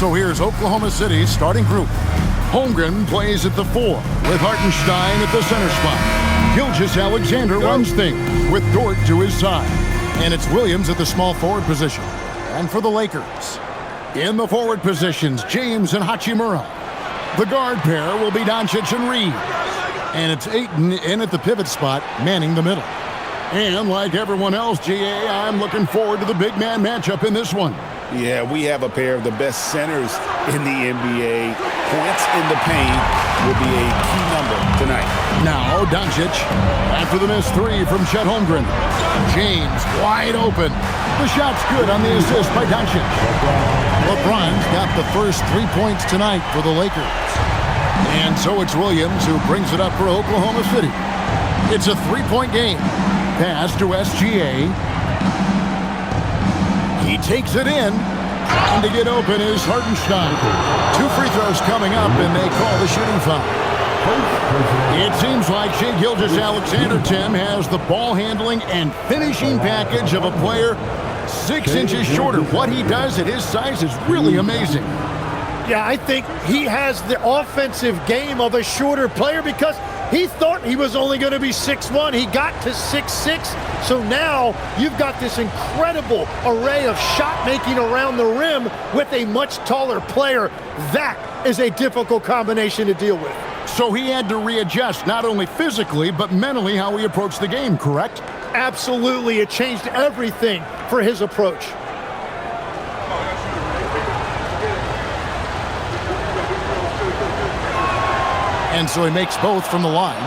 So here's Oklahoma City's starting group. Holmgren plays at the 4 with Hartenstein at the center spot. Gilgeous-Alexander runs things with Dort to his side. And it's Williams at the small forward position. And for the Lakers, in the forward positions, James and Hachimura. The guard pair will be Doncic and Reed. And it's Ayton in at the pivot spot, manning the middle. And like everyone else, GA, I'm looking forward to the big man matchup in this one. Yeah, we have a pair of the best centers in the NBA. Points in the paint will be a key number tonight. Now, Doncic, after the missed 3 from Chet Holmgren. James wide open. The shot's good on the assist by Doncic. LeBron's got the first 3 points tonight for the Lakers. And so it's Williams who brings it up for Oklahoma City. It's a 3-point game. Pass to SGA. He takes it in. And to get open is Hartenstein. 2 free throws coming up, and they call the shooting foul. It seems like Shai Gilgeous-Alexander, Tim, has the ball handling and finishing package of a player 6 inches shorter. What he does at his size is really amazing. Yeah, I think he has the offensive game of a shorter player because he thought he was only going to be 6'1". He got to 6'6". So now you've got this incredible array of shot making around the rim with a much taller player. That is a difficult combination to deal with. So he had to readjust not only physically but mentally how he approached the game, correct? Absolutely. It changed everything for his approach. And so he makes both from the line.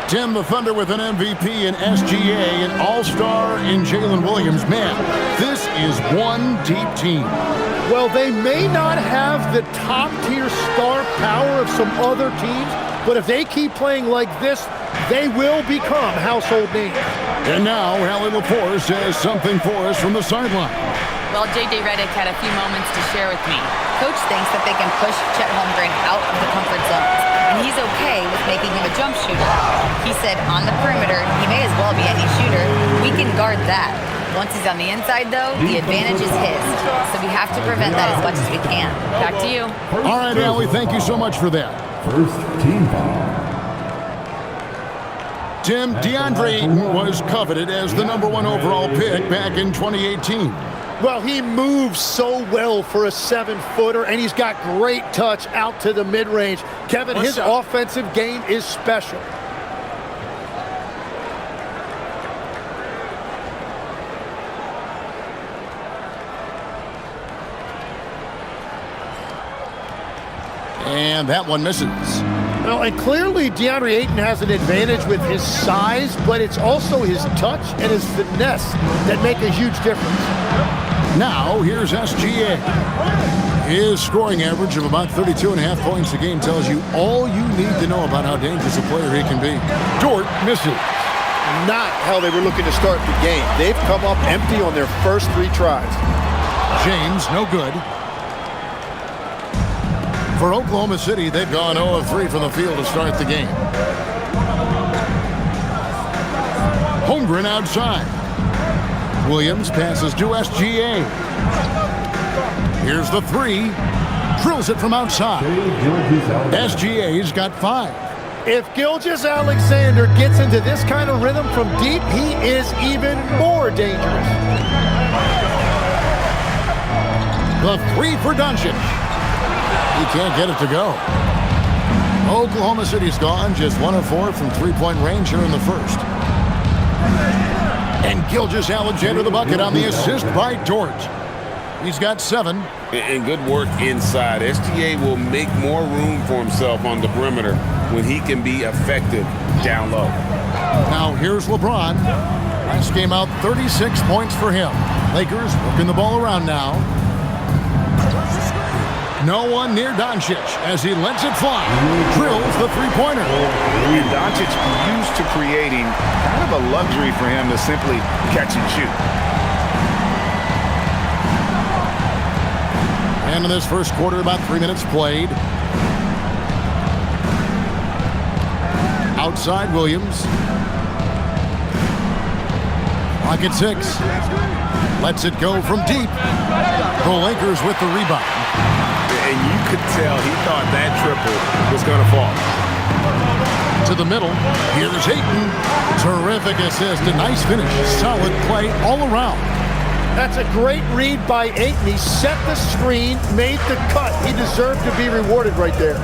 Tim, the Thunder with an MVP in SGA, an all-star in Jalen Williams. Man, this is one deep team. Well, they may not have the top-tier star power of some other teams, but if they keep playing like this, they will become household names. And now, Hallie LaForce has something for us from the sideline. Well, J.J. Redick had a few moments to share with me. Coach thinks that they can push Chet Holmgren out of the comfort zones, and he's okay with making him a jump shooter. He said on the perimeter, he may as well be any shooter. We can guard that. Once he's on the inside, though, the advantage is his. So we have to prevent that as much as we can. Back to you. All right, Hallie, thank you so much for that. First team foul. Tim, DeAndre Ayton was coveted as the #1 overall pick back in 2018. Well, he moves so well for a 7-footer, and he's got great touch out to the mid-range. Kevin, his offensive game is special. And that one misses. Well, and clearly DeAndre Ayton has an advantage with his size, but it's also his touch and his finesse that make a huge difference. Now, here's SGA. His scoring average of about 32.5 points a game tells you all you need to know about how dangerous a player he can be. Dort misses. Not how they were looking to start the game. They've come up empty on their first 3 tries. James, no good. For Oklahoma City, they've gone 0 of 3 from the field to start the game. Holmgren outside. Williams passes to SGA. Here's the 3. Drills it from outside. SGA's got 5. If Gilgeous-Alexander gets into this kind of rhythm from deep, he is even more dangerous. The 3 for Doncic. He can't get it to go. Oklahoma City's gone just 1 of 4 from 3-point range here in the first. And Gilgeous-Alexander the bucket on the assist by Dort. He's got 7. And good work inside. SGA will make more room for himself on the perimeter when he can be effective down low. Now here's LeBron. Last game out, 36 points for him. Lakers working the ball around now. No one near Doncic as he lets it fly. Drills the 3-pointer. And Doncic used to creating kind of a luxury for him to simply catch and shoot. And in this first quarter, about 3 minutes played. Outside Williams. Clock at 6. Lets it go from deep. The Lakers with the rebound. and you could tell he thought that triple was going to fall. To the middle. Here's Ayton. Terrific assist. A nice finish. Solid play all around. That's a great read by Ayton. He set the screen, made the cut. He deserved to be rewarded right there.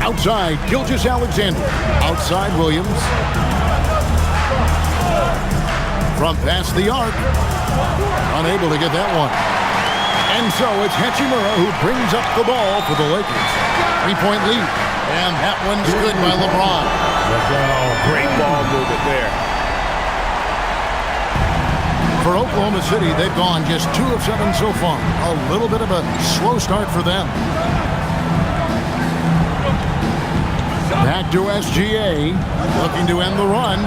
Outside, Gilgeous-Alexander. Outside, Williams. From past the arc. Unable to get that one. And so it's Hachimura who brings up the ball for the Lakers. 3-point lead. And that one's good by LeBron. Great ball movement there. For Oklahoma City, they've gone just 2 of 7 so far. A little bit of a slow start for them. Back to SGA. Looking to end the run.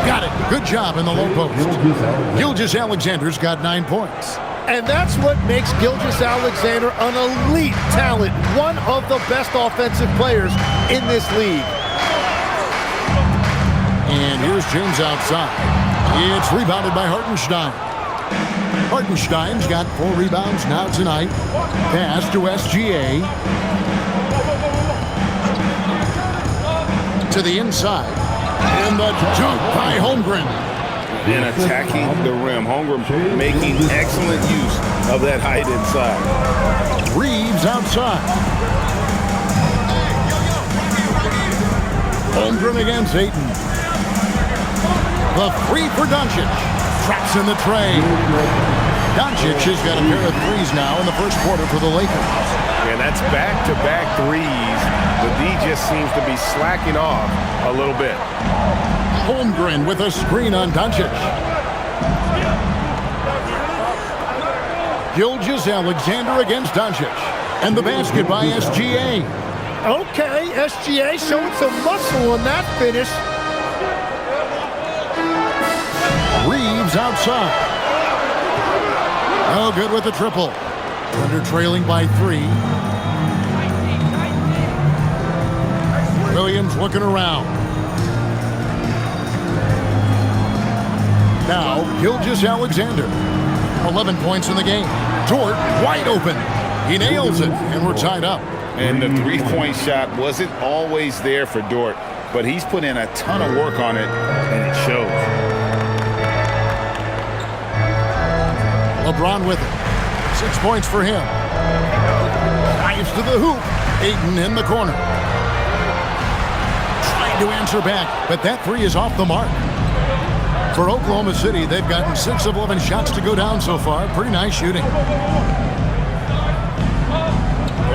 Got it. Good job in the low post. Gilgeous-Alexander's got 9 points. And that's what makes Gilgeous-Alexander an elite talent. One of the best offensive players in this league. And here's James outside. It's rebounded by Hartenstein. Hartenstein's got 4 rebounds now tonight. Pass to SGA. To the inside. And the dunk by Holmgren. And attacking the rim. Holmgren making excellent use of that height inside. Reeves outside. Holmgren against Ayton. The 3 for Doncic. Traps in the tray. Doncic has got a pair of 3s now in the first quarter for the Lakers. And that's back-to-back 3s. The D just seems to be slacking off a little bit. Holmgren with a screen on Doncic. Gilgeous-Alexander against Doncic. And the basket by SGA. Okay, SGA showing some muscle on that finish. Reeves outside. Oh, good with the triple. Thunder trailing by 3. Williams looking around. Now, Gilgeous-Alexander. 11 points in the game. Dort wide open. He nails it, and we're tied up. And the 3-point shot wasn't always there for Dort, but he's put in a ton of work on it, and it shows. LeBron with it. 6 points for him. Drives to the hoop. Ayton in the corner. Trying to answer back, but that 3 is off the mark. For Oklahoma City, they've gotten 6 of 11 shots to go down so far. Pretty nice shooting.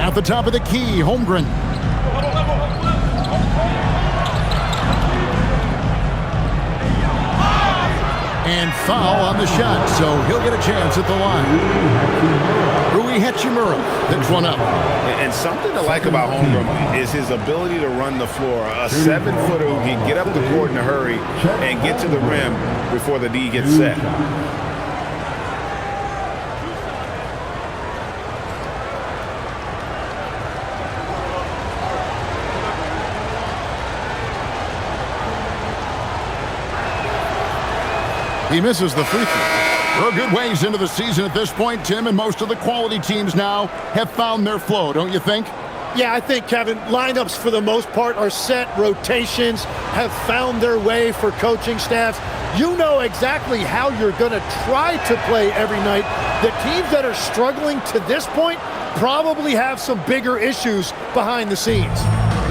At the top of the key, Holmgren. And foul on the shot, so he'll get a chance at the line. Rui Hachimura picks one up. And something to like about Holmgren is his ability to run the floor. A 7-footer who can get up the court in a hurry and get to the rim before the D gets set. He misses the free throw. We're a good ways into the season at this point, Tim, and most of the quality teams now have found their flow, don't you think? Yeah, I think, Kevin, lineups for the most part are set. Rotations have found their way for coaching staffs. You know exactly how you're going to try to play every night. The teams that are struggling to this point probably have some bigger issues behind the scenes.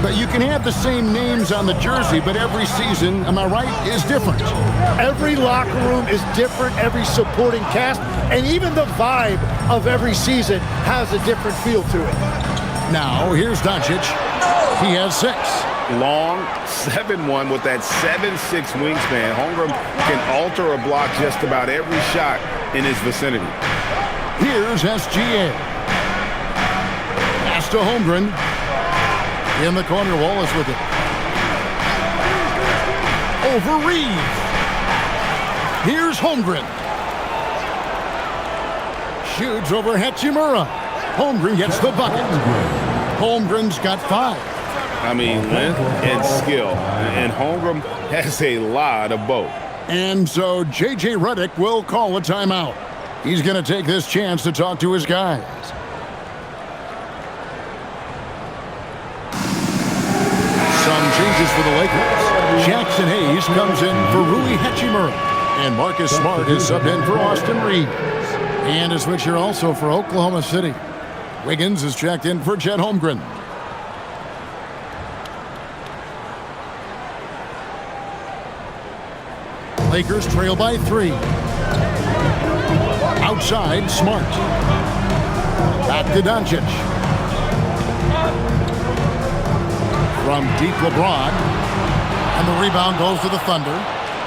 But you can have the same names on the jersey, but every season, am I right, is different. Every locker room is different, every supporting cast, and even the vibe of every season has a different feel to it. Now, here's Doncic. He has 6. Long 7-1 with that 7'6" wingspan. Holmgren can alter or block just about every shot in his vicinity. Here's SGA. Pass to Holmgren. In the corner, Wallace with it. Over Reeves. Here's Holmgren. Shoots over Hachimura. Holmgren gets the bucket. Holmgren's got 5. I mean, length and skill. And Holmgren has a lot of both. And so J.J. Redick will call a timeout. He's going to take this chance to talk to his guys. Some changes for the Lakers. Jackson Hayes comes in for Rui Hachimura. And Marcus Smart is subbed in for Austin Reeves. And a switch here also for Oklahoma City. Wiggins is checked in for Chet Holmgren. Lakers trail by 3. Outside, Smart. Back to Doncic. From deep, LeBron. And the rebound goes to the Thunder.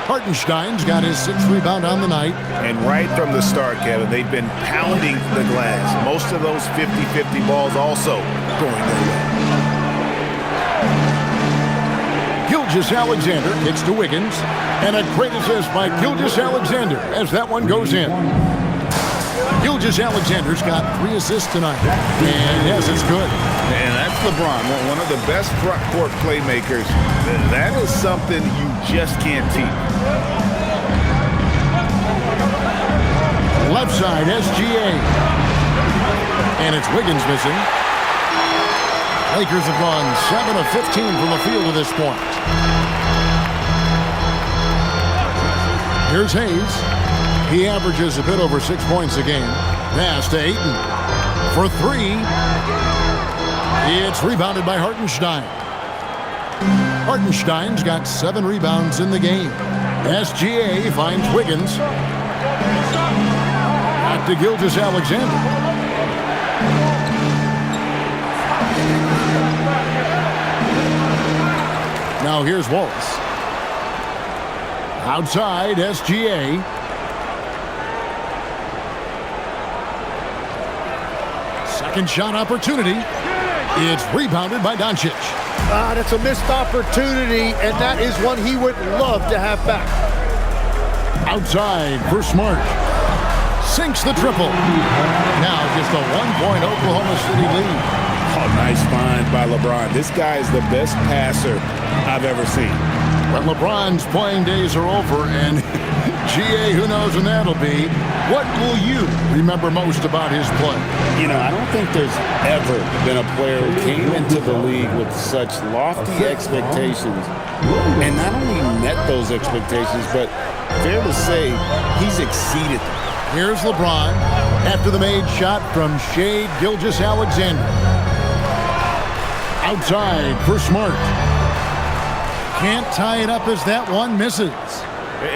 Hartenstein's got his 6th rebound on the night. And right from the start, Kevin, they've been pounding the glass. Most of those 50-50 balls also going their way. Gilgeous-Alexander kicks to Wiggins. And a great assist by Gilgeous-Alexander as that one goes in. Gilgeous-Alexander's got 3 assists tonight. And yes, it's good. And that's LeBron, one of the best front court playmakers. That is something you just can't teach. Left side, SGA. And it's Wiggins missing. Lakers have gone 7 of 15 from the field to this point. Here's Hayes. He averages a bit over 6 points a game. Pass to Ayton. For 3. It's rebounded by Hartenstein. Hartenstein's got 7 rebounds in the game. SGA finds Wiggins. Back to Gilgeous-Alexander. Now here's Wallace. Outside, SGA. Second shot opportunity. It's rebounded by Doncic. That's a missed opportunity, and that is one he would love to have back. Outside for Smart. Sinks the triple. Now just a 1-point Oklahoma City lead. Oh, nice find by LeBron. This guy is the best passer I've ever seen. When LeBron's playing days are over, and GA, who knows when that'll be, what will you remember most about his play? You know, I don't think there's ever been a player who came into the league with such lofty expectations and not only met those expectations, but fair to say, he's exceeded them. Here's LeBron after the made shot from Shai Gilgeous-Alexander. Outside for Smart. Can't tie it up as that one misses.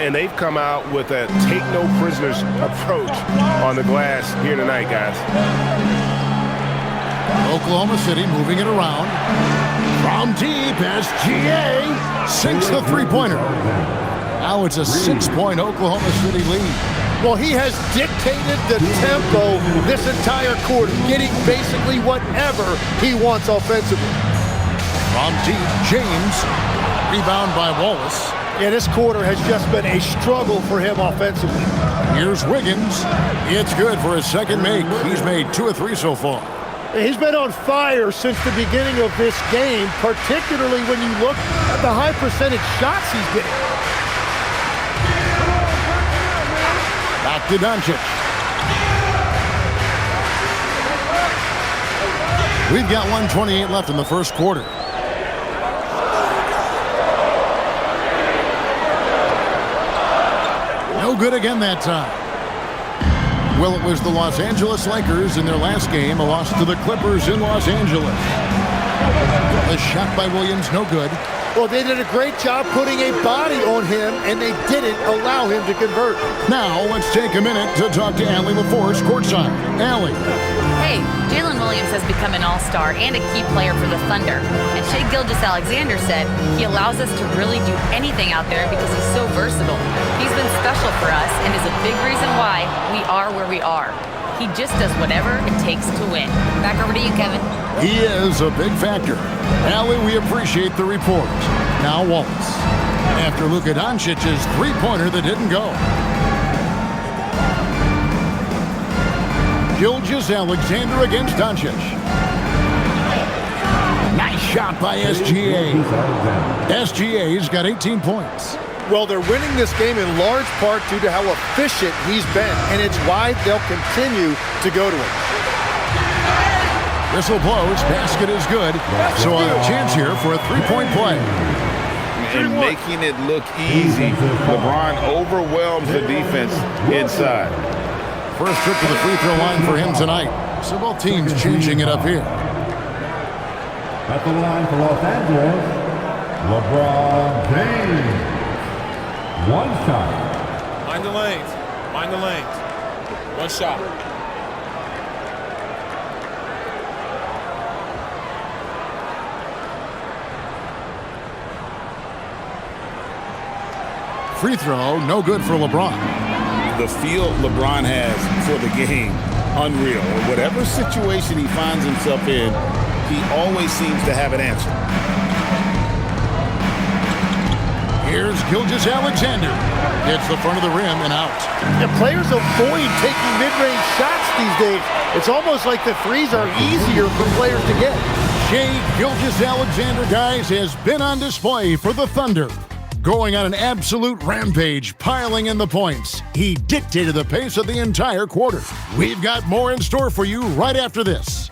And they've come out with a take-no-prisoners approach on the glass here tonight, guys. Oklahoma City moving it around. From deep, SGA sinks the three-pointer. Now it's a 6-point Oklahoma City lead. Well, he has dictated the tempo this entire quarter, getting basically whatever he wants offensively. From deep, James. Rebound by Wallace. Yeah, this quarter has just been a struggle for him offensively. Here's Wiggins. It's good for his second make. He's made 2 of 3 so far. He's been on fire since the beginning of this game, particularly when you look at the high percentage shots he's getting. Back to Doncic. We've got 1:28 left in the first quarter. No good again that time. Well, it was the Los Angeles Lakers in their last game, a loss to the Clippers in Los Angeles. A shot by Williams, no good. Well, they did a great job putting a body on him, and they didn't allow him to convert. Now, let's take a minute to talk to Allie LaForce courtside. Allie. Hey, Jalen Williams has become an all-star and a key player for the Thunder. And Shai Gilgeous-Alexander said he allows us to really do anything out there because he's so versatile. He's been special for us and is a big reason why we are where we are. He just does whatever it takes to win. Back over to you, Kevin. He is a big factor. Allie, we appreciate the report. Now Wallace. After Luka Doncic's three-pointer that didn't go. Gilgeous-Alexander against Doncic. Nice shot by SGA. SGA's got 18 points. Well, they're winning this game in large part due to how efficient he's been, and it's why they'll continue to go to him. Whistle blows, basket is good, so a chance here for a three-point play. And making it look easy, LeBron overwhelms the defense inside. First trip to the free throw line for him tonight. So both teams changing it up here. At the line for Los Angeles, LeBron James. One shot. Mind the lanes. Mind the lanes. One shot. Free throw, no good for LeBron. The feel LeBron has for the game, unreal. Whatever situation he finds himself in, he always seems to have an answer. Here's Gilgeous-Alexander. Hits the front of the rim and out. The players avoid taking mid-range shots these days. It's almost like the threes are easier for players to get. Shai Gilgeous-Alexander, guys, has been on display for the Thunder. Going on an absolute rampage, piling in the points. He dictated the pace of the entire quarter. We've got more in store for you right after this.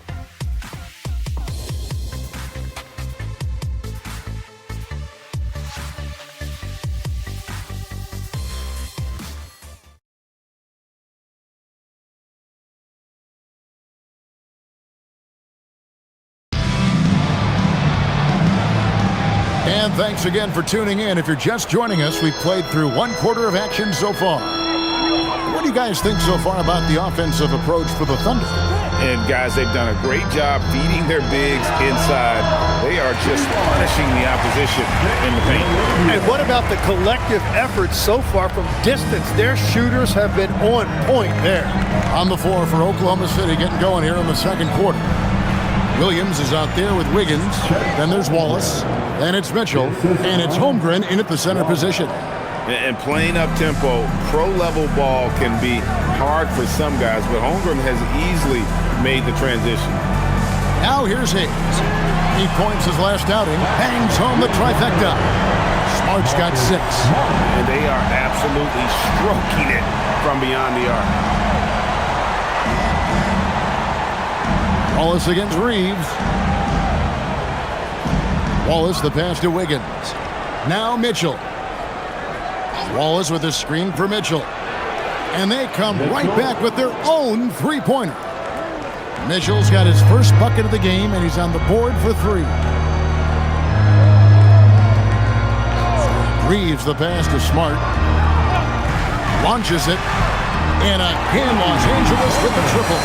And thanks again for tuning in. If you're just joining us, we've played through one quarter of action so far. What do you guys think so far about the offensive approach for the Thunder? And guys, they've done a great job feeding their bigs inside. They are just punishing the opposition in the paint. And what about the collective efforts so far from distance? Their shooters have been on point there. On the floor for Oklahoma City, getting going here in the second quarter. Williams is out there with Wiggins. Then there's Wallace. Then it's Mitchell. And it's Holmgren in at the center position. And playing up-tempo, pro-level ball can be hard for some guys, but Holmgren has easily made the transition. Now here's Hayes. He points his last outing, bangs home the trifecta. Smart's got 6. And they are absolutely stroking it from beyond the arc. Wallace against Reeves. Wallace the pass to Wiggins. Now Mitchell. Wallace with a screen for Mitchell. And they come right back with their own three-pointer. Mitchell's got his first bucket of the game, and he's on the board for 3. Reeves the pass to Smart. Launches it. And again, Los Angeles with the triple.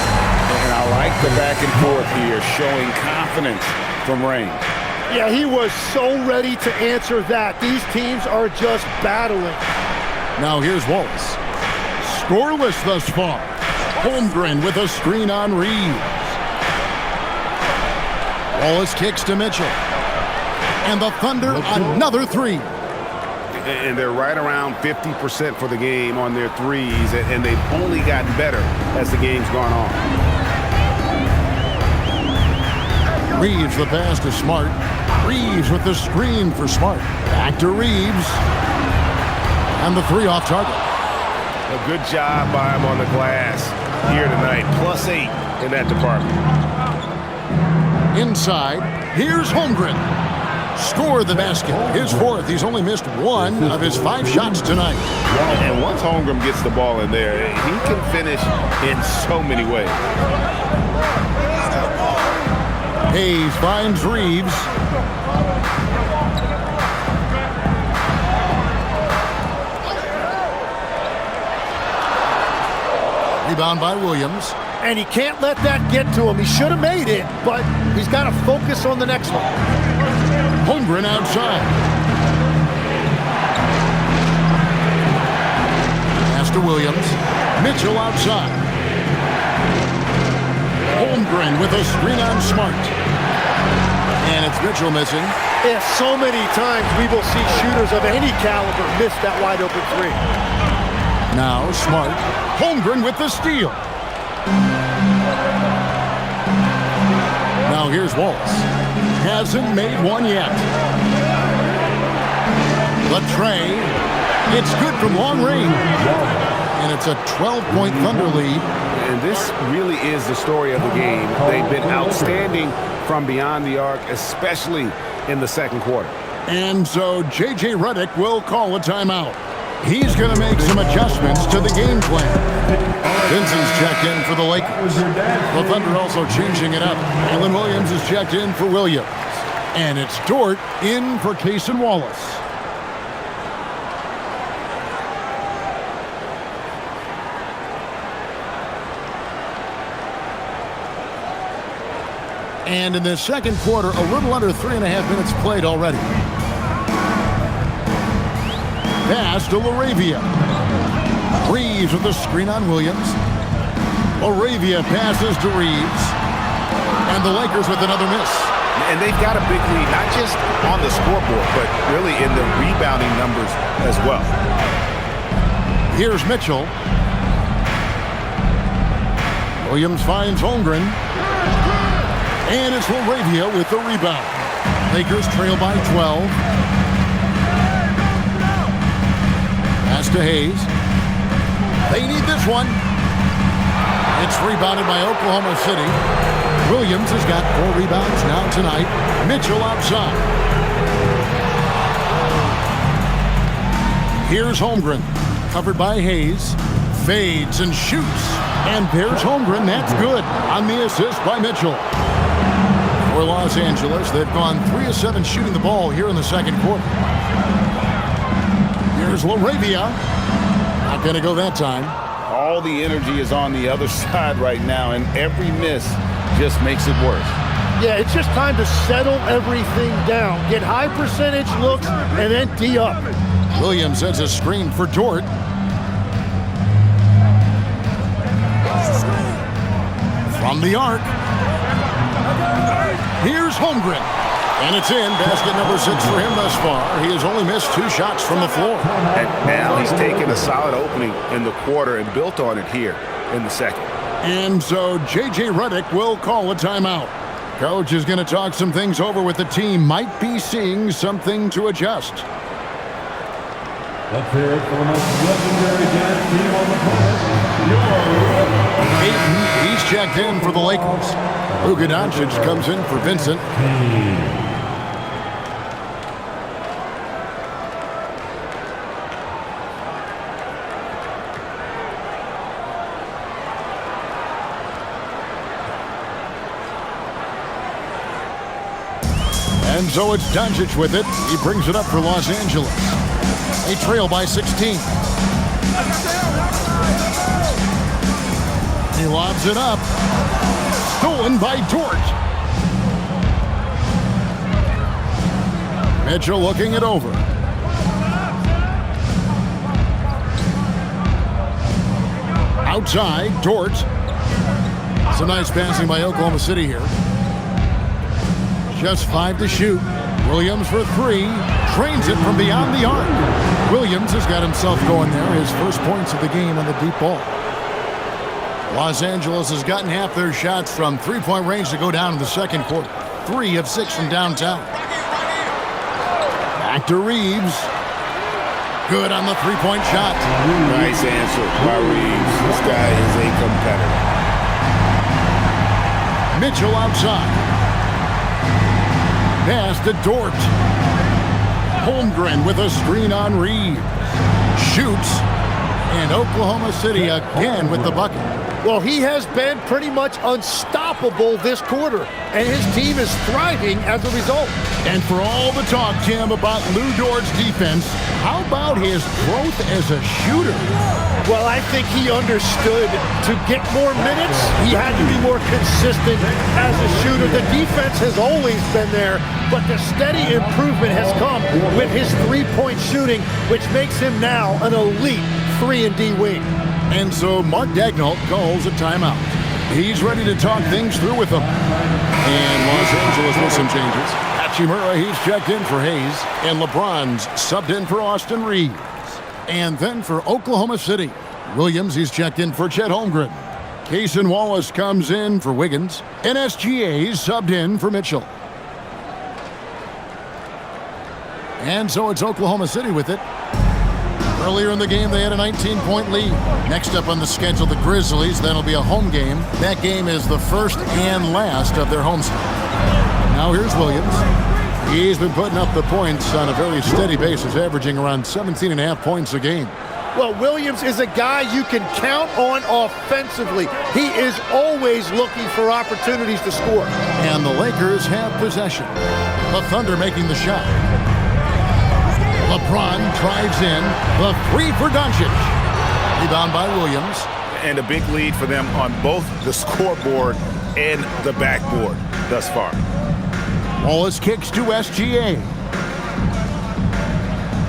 And I like the back and forth here, showing confidence from range. Yeah, he was so ready to answer that. These teams are just battling. Now here's Wallace. Scoreless thus far. Holmgren with a screen on Reeves. Wallace kicks to Mitchell. And the Thunder, another 3. And they're right around 50% for the game on their threes, and they've only gotten better as the game's gone on. Reeves the pass to Smart. Reeves with the screen for Smart. Back to Reeves. And the 3 off target. A good job by him on the glass here tonight. +8 in that department. Inside, here's Holmgren. Score the basket. His 4th. He's only missed 1 of his 5 shots tonight. And once Holmgren gets the ball in there, he can finish in so many ways. Hayes finds Reeves. Rebound by Williams. And he can't let that get to him. He should have made it, but he's got to focus on the next one. Holmgren outside. Pass to Williams. Mitchell outside. Holmgren with a screen on Smart. And it's Mitchell missing. Yeah, so many times we will see shooters of any caliber miss that wide open 3. Now Smart. Holmgren with the steal. Now here's Wallace. Hasn't made one yet. Latrey It's good from long range. And it's a 12-point Thunder lead. And this really is the story of the game. They've been outstanding from beyond the arc, especially in the second quarter. And so J.J. Redick will call a timeout. He's going to make some adjustments to the game plan. Vincent's checked in for the Lakers. The Thunder also changing it up. Alan Williams is checked in for Williams. And it's Dort in for Cason Wallace. And in the second quarter, a little under 3.5 minutes played already. Pass to Laravia. Reeves with the screen on Williams. Laravia passes to Reeves. And the Lakers with another miss. And they've got a big lead, not just on the scoreboard, but really in the rebounding numbers as well. Here's Mitchell. Williams finds Holmgren. And it's Laravia with the rebound. Lakers trail by 12. Pass to Hayes. They need this one. It's rebounded by Oklahoma City. Williams has got 4 rebounds now tonight. Mitchell outside. Here's Holmgren. Covered by Hayes. Fades and shoots. And there's Holmgren. That's good on the assist by Mitchell. For Los Angeles, they've gone 3 of 7 shooting the ball here in the second quarter. Here's Laravia. Not going to go that time. All the energy is on the other side right now, and every miss just makes it worse. Yeah, it's just time to settle everything down. Get high percentage looks and then tee up. Williams sets a screen for Dort. From the arc. Here's Holmgren. And it's in. Basket number 6 for him thus far. He has only missed 2 shots from the floor. And now he's taken a solid opening in the quarter and built on it here in the second. And so J.J. Redick will call a timeout. Coach is going to talk some things over with the team. Might be seeing something to adjust. Let's hear it for the most legendary dance team on the planet. Ayton, he's checked in for the Lakers. Luka Doncic comes in for Vincent. And so it's Doncic with it. He brings it up for Los Angeles. They trail by 16. He lobs it up. Stolen by Dort. Mitchell looking it over. Outside, Dort. Some nice passing by Oklahoma City here. Just 5 to shoot. Williams for 3. Trains it from beyond the arc. Williams has got himself going there. His first points of the game on the deep ball. Los Angeles has gotten half their shots from 3-point range to go down in the second quarter. 3 of 6 from downtown. Back to Reeves. Good on the 3-point shot. Nice answer by Reeves. This guy is a competitor. Mitchell outside. Pass to Dort. Holmgren with a screen on Reeves. Shoots. And Oklahoma City again with the bucket. Well, he has been pretty much unstoppable this quarter, and his team is thriving as a result. And for all the talk, Tim, about Lou Dort's defense, how about his growth as a shooter? Well, I think he understood to get more minutes, he had to be more consistent as a shooter. The defense has always been there, but the steady improvement has come with his 3-point shooting, which makes him now an elite 3-and-D wing. And so Mark Daigneault calls a timeout. He's ready to talk things through with them. And Los Angeles with some changes. Hachimura, he's checked in for Hayes. And LeBron's subbed in for Austin Reeves. And then for Oklahoma City, Williams, he's checked in for Chet Holmgren. Cason Wallace comes in for Wiggins. And SGA's subbed in for Mitchell. And so it's Oklahoma City with it. Earlier in the game, they had a 19-point lead. Next up on the schedule, the Grizzlies. That'll be a home game. That game is the first and last of their homestand. Now here's Williams. He's been putting up the points on a very steady basis, averaging around 17.5 points a game. Well, Williams is a guy you can count on offensively. He is always looking for opportunities to score. And the Lakers have possession. The Thunder making the shot. LeBron drives in. The three for Doncic. Rebound by Williams. And a big lead for them on both the scoreboard and the backboard thus far. Wallace kicks to SGA.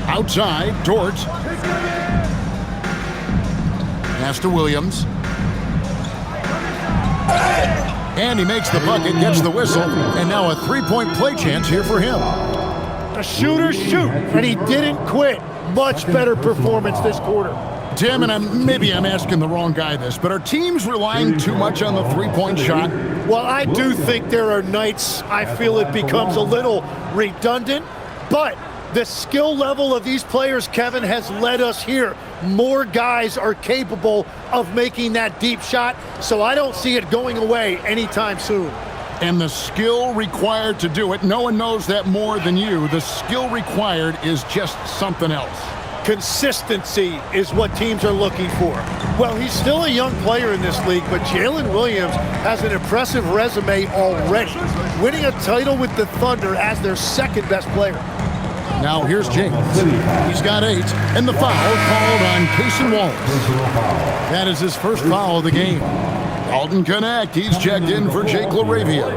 Outside, Dort. Pass to Williams. And he makes the bucket, gets the whistle, and now a three-point play chance here for him. The shooters shoot, and he didn't quit. Much better performance this quarter. Tim, and maybe I'm asking the wrong guy this, but are teams relying too much on the three-point shot? Well, I do think there are nights I feel it becomes a little redundant, but the skill level of these players, Kevin, has led us here. More guys are capable of making that deep shot, so I don't see it going away anytime soon. And the skill required to do it, no one knows that more than you. The skill required is just something else. Consistency is what teams are looking for. Well, he's still a young player in this league, but Jalen Williams has an impressive resume already, winning a title with the Thunder as their second best player. Now here's James. He's got 8, and the foul called on Cason Wallace. That is his first foul of the game. Dalton Connect, he's checked in for Jake LaRavia.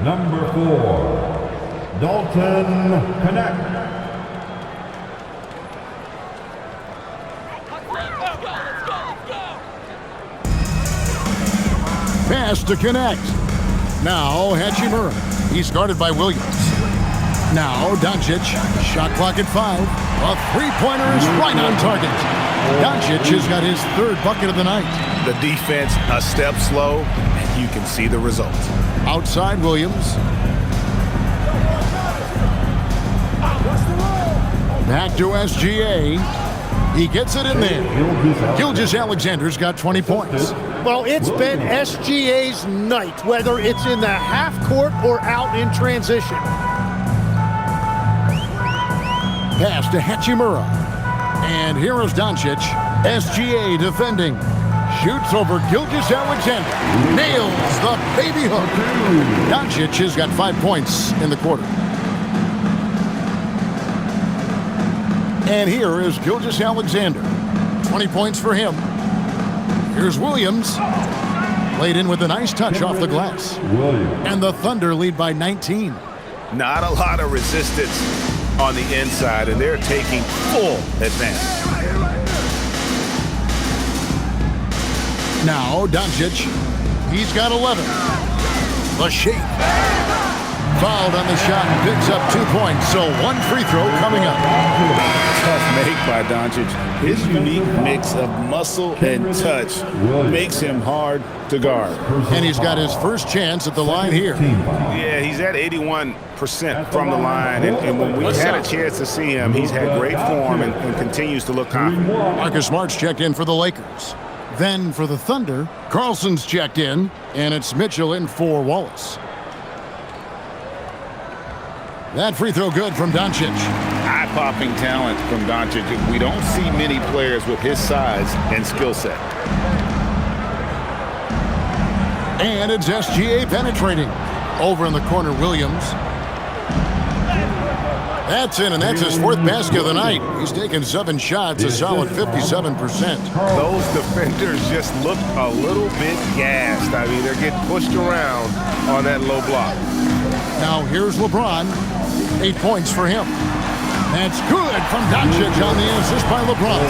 Number 4, Dalton Connect. Pass to Connect. Now Hachimura. He's guarded by Williams. Now Doncic. Shot clock at 5. A three-pointer is right on target. Doncic has got his third bucket of the night. The defense a step slow, and you can see the result. Outside Williams. Back to SGA. He gets it in there. Gilgeous-Alexander's got 20 points. Well, it's been SGA's night, whether it's in the half court or out in transition. Pass to Hachimura. And here is Doncic. SGA defending. Shoots over Gilgeous-Alexander. Nails the baby hook. Doncic has got 5 points in the quarter. And here is Gilgeous-Alexander. 20 points for him. Here's Williams. Played in with a nice touch off the glass. And the Thunder lead by 19. Not a lot of resistance on the inside, and they're taking full advantage. Now Doncic. He's got 11. The shake. Fouled on the shot and picks up 2 points. So one free throw coming up. Tough make by Doncic. His unique mix of muscle and touch makes him hard to guard. And he's got his first chance at the line here. Yeah, he's at 81% from the line, and when we've had a chance to see him, he's had great form and continues to look confident. Marcus Smart's checked in for the Lakers. Then for the Thunder, Carlson's checked in, and it's Mitchell in for Wallace. That free throw good from Doncic. Eye-popping talent from Doncic. We don't see many players with his size and skill set. And it's SGA penetrating. Over in the corner, Williams. That's in, and that's his 4th basket of the night. He's taken 7 shots, a solid 57%. Those defenders just look a little bit gassed. I mean, they're getting pushed around on that low block. Now here's LeBron. 8 points for him. That's good from Doncic on the assist by LeBron.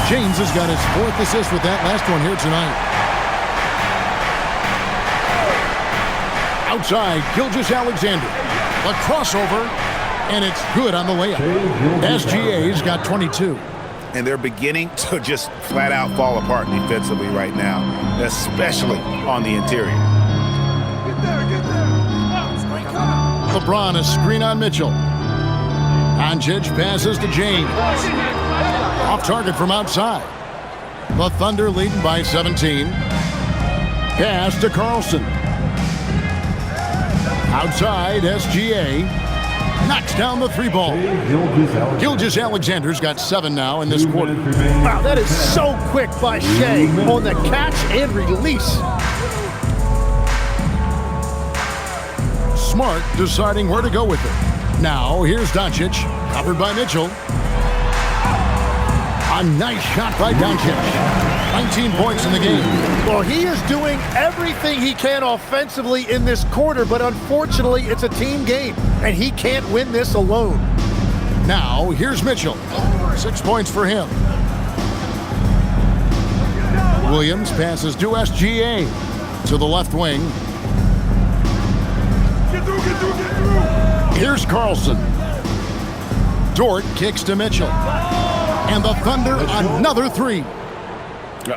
James has got his 4th assist with that last one here tonight. Outside, Gilgeous-Alexander. A crossover, and it's good on the layup. SGA's got 22. And they're beginning to just flat out fall apart defensively right now, especially on the interior. LeBron, a screen on Mitchell. Doncic passes to James. Off target from outside. The Thunder leading by 17. Pass to Carlson. Outside, SGA. Knocks down the three ball. Gilgeous-Alexander's got 7 now in this quarter. Wow, that is so quick by Shea on the catch and release. Smart deciding where to go with it. Now, here's Doncic, covered by Mitchell. A nice shot by Doncic. 19 points in the game. Well, he is doing everything he can offensively in this quarter, but unfortunately, it's a team game, and he can't win this alone. Now, here's Mitchell. 6 points for him. Williams passes to SGA. To the left wing. Here's Carlson. Dort kicks to Mitchell. And the Thunder, another 3.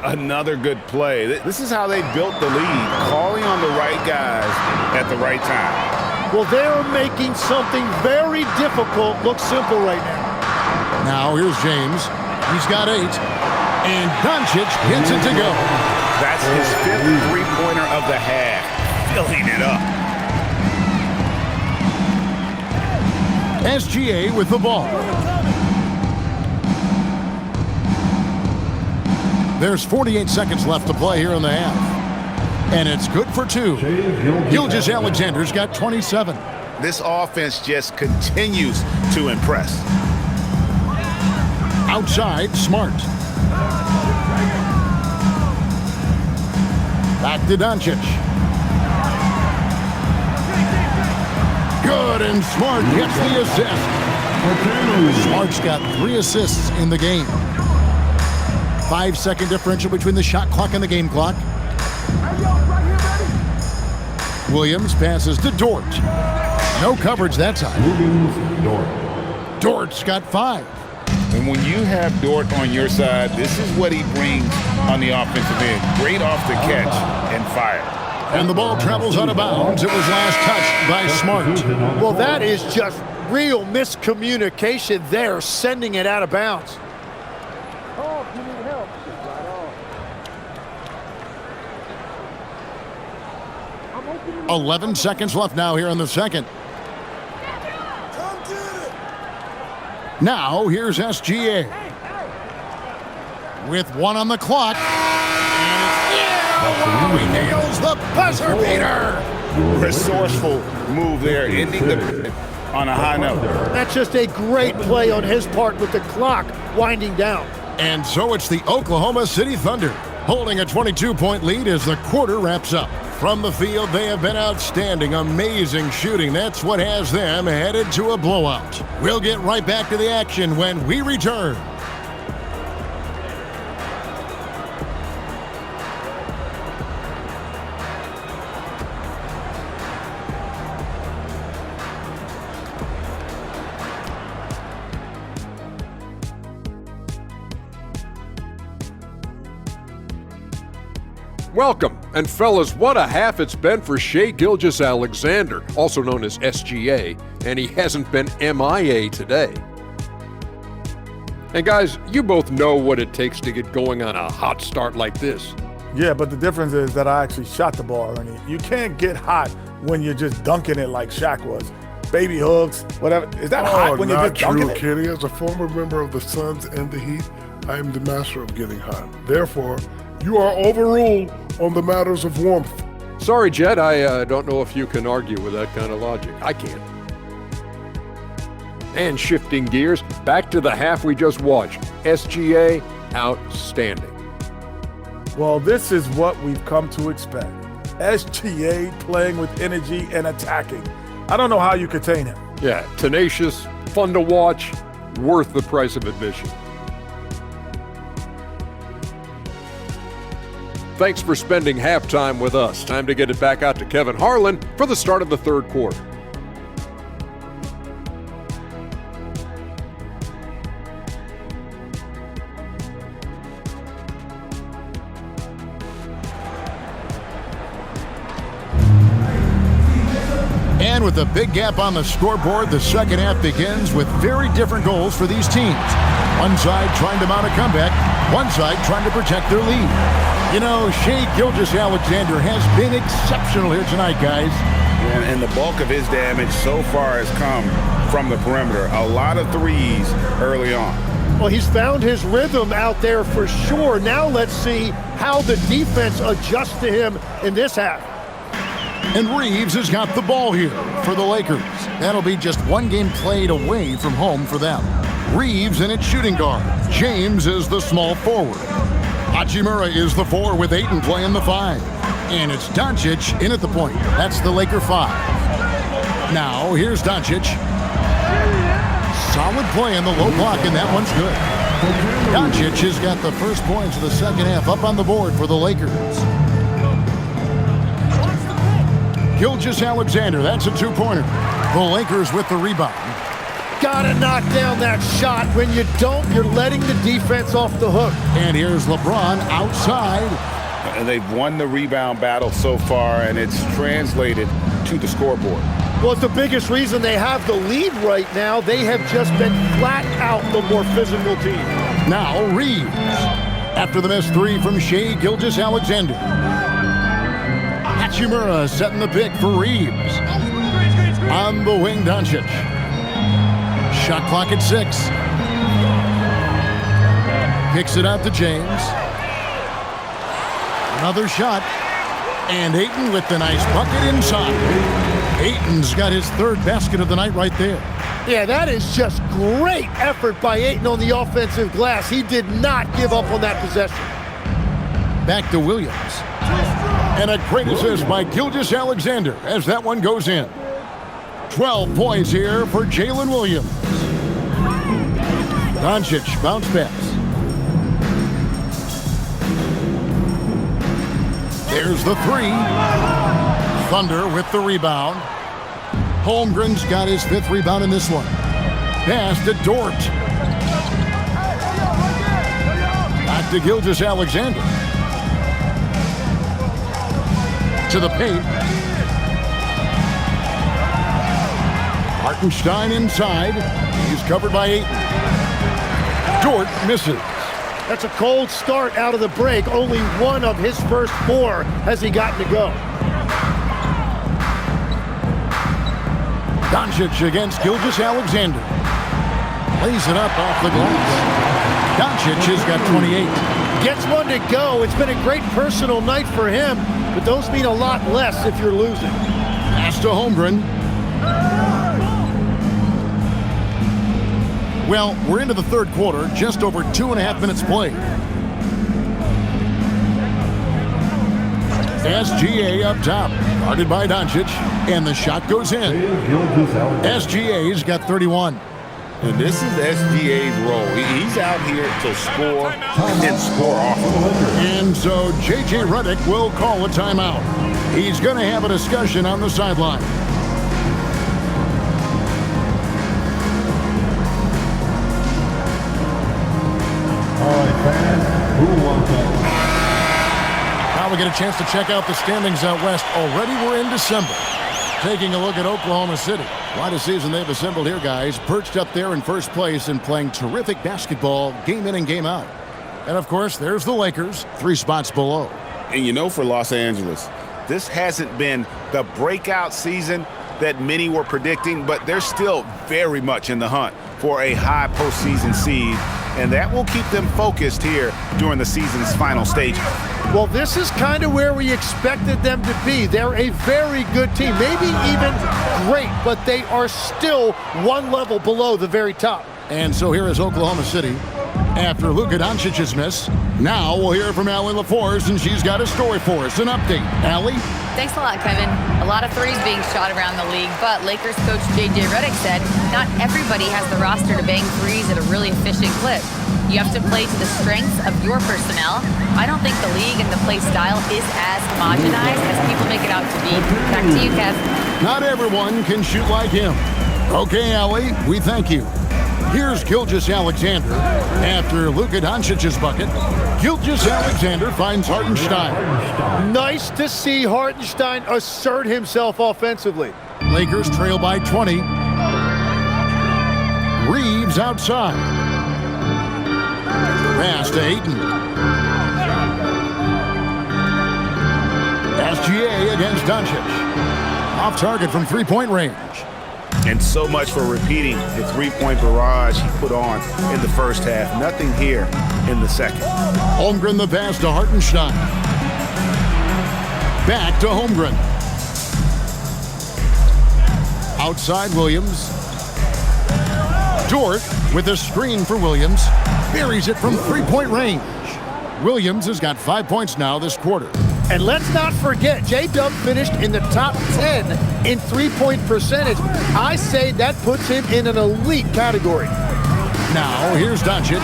Another good play. This is how they built the lead, calling on the right guys at the right time. Well, they're making something very difficult look simple right now. Now here's James. He's got 8. And Doncic hits it to go. That's his 5th three-pointer of the half. Filling it up. SGA with the ball. There's 48 seconds left to play here in the half. And it's good for 2. Gilgeous-Alexander's got 27. This offense just continues to impress. Outside, Smart. Back to Doncic. Good, and Smart gets the assist. Smart's got 3 assists in the game. 5-second differential between the shot clock and the game clock. Williams passes to Dort. No coverage that time. Dort's got 5. And when you have Dort on your side, this is what he brings on the offensive end. Great off the catch and fire. And the ball travels out of bounds. It was last touched by Smart. Well, that is just real miscommunication there, sending it out of bounds. 11 seconds left now here in the second. Now, here's SGA. With 1 on the clock. And he nails the buzzer beater. Resourceful move there, ending on a high note. That's just a great play on his part with the clock winding down. And so it's the Oklahoma City Thunder holding a 22-point lead as the quarter wraps up. From the field, they have been outstanding, amazing shooting. That's what has them headed to a blowout. We'll get right back to the action when we return. Welcome, and fellas, what a half it's been for Shai Gilgeous-Alexander, also known as SGA, and he hasn't been MIA today. And guys, you both know what it takes to get going on a hot start like this. Yeah, but the difference is that I actually shot the ball, Ernie. You can't get hot when you're just dunking it like Shaq was. Baby hooks, whatever. Is that hot when you're just dunking it? Kenny. As a former member of the Suns and the Heat, I am the master of getting hot. Therefore, you are overruled on the matters of warmth. Sorry, Jed, I don't know if you can argue with that kind of logic. I can't. And shifting gears, back to the half we just watched. SGA, outstanding. Well, this is what we've come to expect. SGA playing with energy and attacking. I don't know how you contain him. Yeah, tenacious, fun to watch, worth the price of admission. Thanks for spending halftime with us. Time to get it back out to Kevin Harlan for the start of the third quarter. And with a big gap on the scoreboard, the second half begins with very different goals for these teams. One side trying to mount a comeback, one side trying to protect their lead. You know, Shai Gilgeous-Alexander has been exceptional here tonight, guys. And the bulk of his damage so far has come from the perimeter. A lot of threes early on. Well, he's found his rhythm out there for sure. Now let's see how the defense adjusts to him in this half. And Reeves has got the ball here for the Lakers. That'll be just one game played away from home for them. Reeves in its shooting guard. James is the small forward. Hachimura is the 4 with Ayton playing the 5. And it's Doncic in at the point. That's the Laker 5. Now, here's Doncic. Solid play in the low block, and that one's good. Doncic has got the first points of the second half up on the board for the Lakers. Gilgeous-Alexander, that's a 2-pointer. The Lakers with the rebound. Gotta knock down that shot. When you don't, you're letting the defense off the hook. And here's LeBron outside. And they've won the rebound battle so far, and it's translated to the scoreboard. Well, it's the biggest reason they have the lead right now. They have just been flat out the more physical team. Now Reeves. After the missed 3 from Shai Gilgeous-Alexander. Hachimura setting the pick for Reeves. On the wing, Doncic. Shot clock at 6. Kicks it out to James. Another shot. And Ayton with the nice bucket inside. Ayton's got his 3rd basket of the night right there. Yeah, that is just great effort by Ayton on the offensive glass. He did not give up on that possession. Back to Williams. And a great assist by Gilgeous-Alexander as that one goes in. 12 points here for Jalen Williams. Doncic bounce pass. There's the 3. Thunder with the rebound. Holmgren's got his 5th rebound in this one. Pass to Dort. Back to Gilgeous-Alexander. To the paint. Hartenstein inside. He's covered by Ayton. Dort misses. That's a cold start out of the break. Only one of his first 4 has he gotten to go. Doncic against Gilgeous-Alexander. Lays it up off the glass. Doncic has got 28. Gets one to go. It's been a great personal night for him, but those mean a lot less if you're losing. Pass to Holmgren. Well, we're into the 3rd quarter, just over 2.5 minutes played. SGA up top, guarded by Doncic, and the shot goes in. SGA's got 31. And this is SGA's role. He's out here to score and score often. And so J.J. Redick will call a timeout. He's going to have a discussion on the sideline. Now we get a chance to check out the standings out west. Already we're in December. Taking a look at Oklahoma City. Quite a season they've assembled here, guys. Perched up there in first place and playing terrific basketball game in and game out. And, of course, there's the Lakers, 3 spots below. And you know, for Los Angeles, this hasn't been the breakout season that many were predicting, but they're still very much in the hunt for a high postseason seed, and that will keep them focused here during the season's final stages. Well, this is kind of where we expected them to be. They're a very good team, maybe even great, but they are still one level below the very top. And so here is Oklahoma City after Luka Doncic's miss. Now we'll hear from Allie LaForce, and she's got a story for us. An update. Allie? Thanks a lot, Kevin. A lot of threes being shot around the league, but Lakers coach J.J. Redick said not everybody has the roster to bang threes at a really efficient clip. You have to play to the strengths of your personnel. I don't think the league and the play style is as homogenized as people make it out to be. Back to you, Kev. Not everyone can shoot like him. Okay, Allie, we thank you. Here's Gilgeous-Alexander. After Luka Doncic's bucket, Gilgeous-Alexander finds Hartenstein. Nice to see Hartenstein assert himself offensively. Lakers trail by 20. Reeves outside. Pass to Ayton. SGA against Doncic. Off target from three-point range. And so much for repeating the three-point barrage he put on in the first half. Nothing here in the second. Holmgren the pass to Hartenstein. Back to Holmgren. Outside Williams. Dort with a screen for Williams. Buries it from three-point range. Williams has got 5 points now this quarter. And let's not forget, J-Dub finished in the top 10 in three-point percentage. I say that puts him in an elite category. Now, here's Doncic.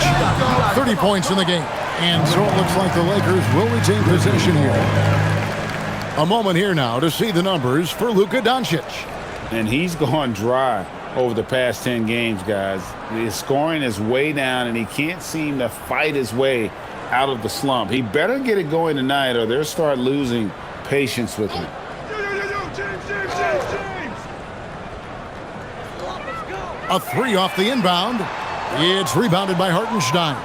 30 points in the game. And so it looks like the Lakers will retain possession here. A moment here now to see the numbers for Luka Doncic. And he's gone dry over the past 10 games, guys. His scoring is way down, and he can't seem to fight his way out of the slump. He better get it going tonight, or they'll start losing patience with him. A three off the inbound. It's rebounded by Hartenstein.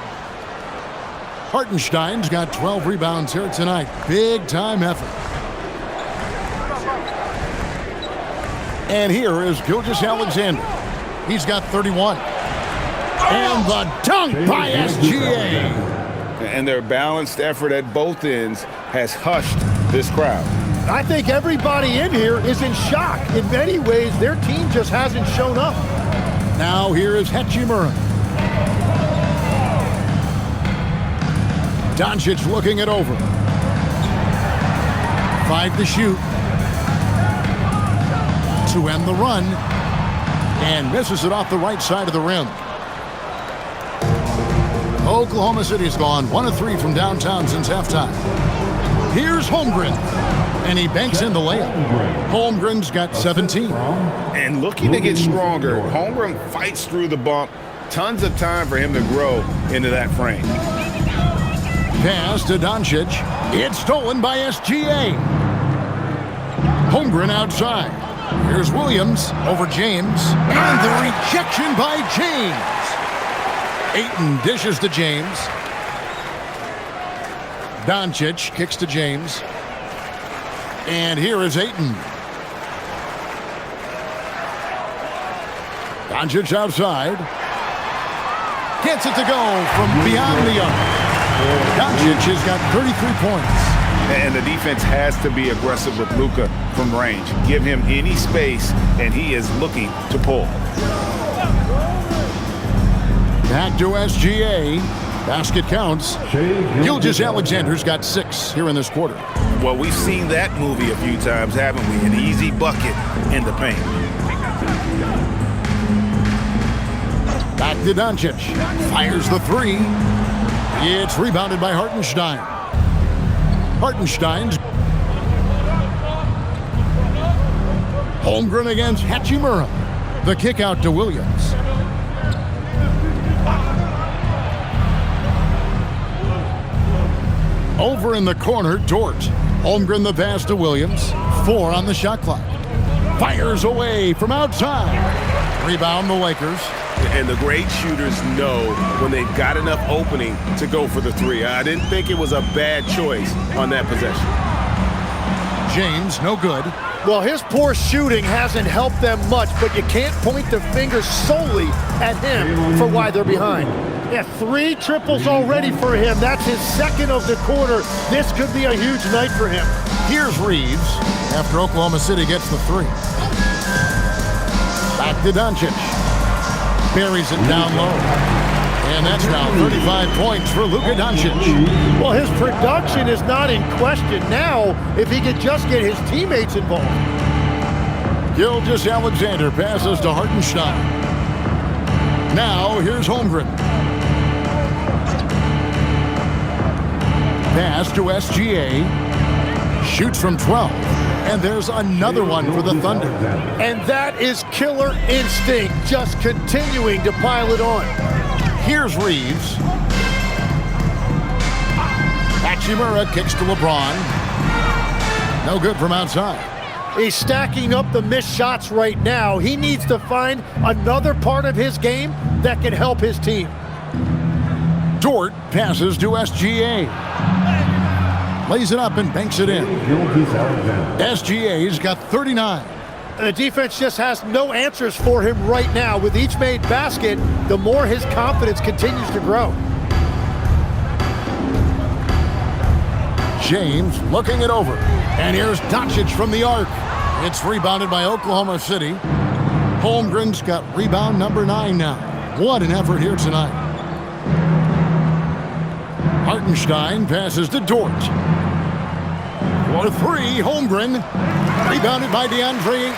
Hartenstein's got 12 rebounds here tonight. Big time effort. And here is Gilgeous-Alexander. He's got 31. And the dunk by SGA. And their balanced effort at both ends has hushed this crowd. I think everybody in here is in shock. In many ways, their team just hasn't shown up. Now here is Hachimura. Doncic looking it over. 5 to shoot. To end the run. And misses it off the right side of the rim. Oklahoma City's gone 1 of 3 from downtown since halftime. Here's Holmgren. And he banks in the layup. Holmgren's got 17. And looking to get stronger, Holmgren fights through the bump. Tons of time for him to grow into that frame. Pass to Doncic. It's stolen by SGA. Holmgren outside. Here's Williams over James. And the rejection by James. Ayton dishes to James. Doncic kicks to James. And here is Ayton. Doncic outside. Gets it to go from beyond the arc. Doncic has got 33 points. And the defense has to be aggressive with Luka from range. Give him any space, and he is looking to pull. Back to SGA. Basket counts. Gilgeous-Alexander's got 6 here in this quarter. Well, we've seen that movie a few times, haven't we? An easy bucket in the paint. Back to Doncic. Fires the 3. It's rebounded by Hartenstein. Hartenstein's. Holmgren against Hachimura. The kick out to Williams. Over in the corner, Dort. Holmgren the pass to Williams. 4 on the shot clock. Fires away from outside. Rebound the Lakers. And the great shooters know when they've got enough opening to go for the 3. I didn't think it was a bad choice on that possession. James, no good. Well, his poor shooting hasn't helped them much, but you can't point the finger solely at him for why they're behind. Yeah, 3 triples already for him. That's his 2nd of the quarter. This could be a huge night for him. Here's Reeves after Oklahoma City gets the 3. Back to Doncic. Buries it down low. And that's now 35 points for Luka Doncic. Well, his production is not in question now if he could just get his teammates involved. Gilgeous-Alexander passes to Hartenstein. Now here's Holmgren. Pass to SGA. Shoots from 12. And there's another one for the Thunder. And that is killer instinct, just continuing to pile it on. Here's Reeves. Hachimura kicks to LeBron. No good from outside. He's stacking up the missed shots right now. He needs to find another part of his game that can help his team. Dort passes to SGA. Lays it up and banks it in. SGA's got 39. And the defense just has no answers for him right now. With each made basket, the more his confidence continues to grow. James looking it over. And here's Doncic from the arc. It's rebounded by Oklahoma City. Holmgren's got rebound number 9 now. What an effort here tonight. Hartenstein passes to Dort. For 3, Holmgren. Rebounded by DeAndre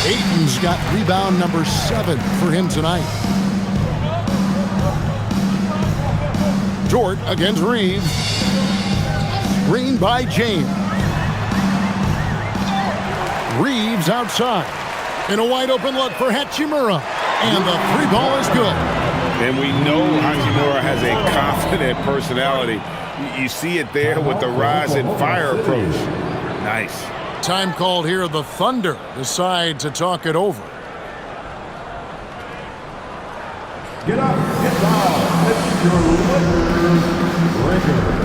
Ayton. Ayton's got rebound number 7 for him tonight. Dort against Reeves. Screen by James. Reeves outside. And a wide open look for Hachimura. And the 3 ball is good. And we know Hachimura has a confident personality. You see it there with the rise and fire approach. Nice. Time called here. The Thunder decide to talk it over. Get up, get down. It's your Lakers record.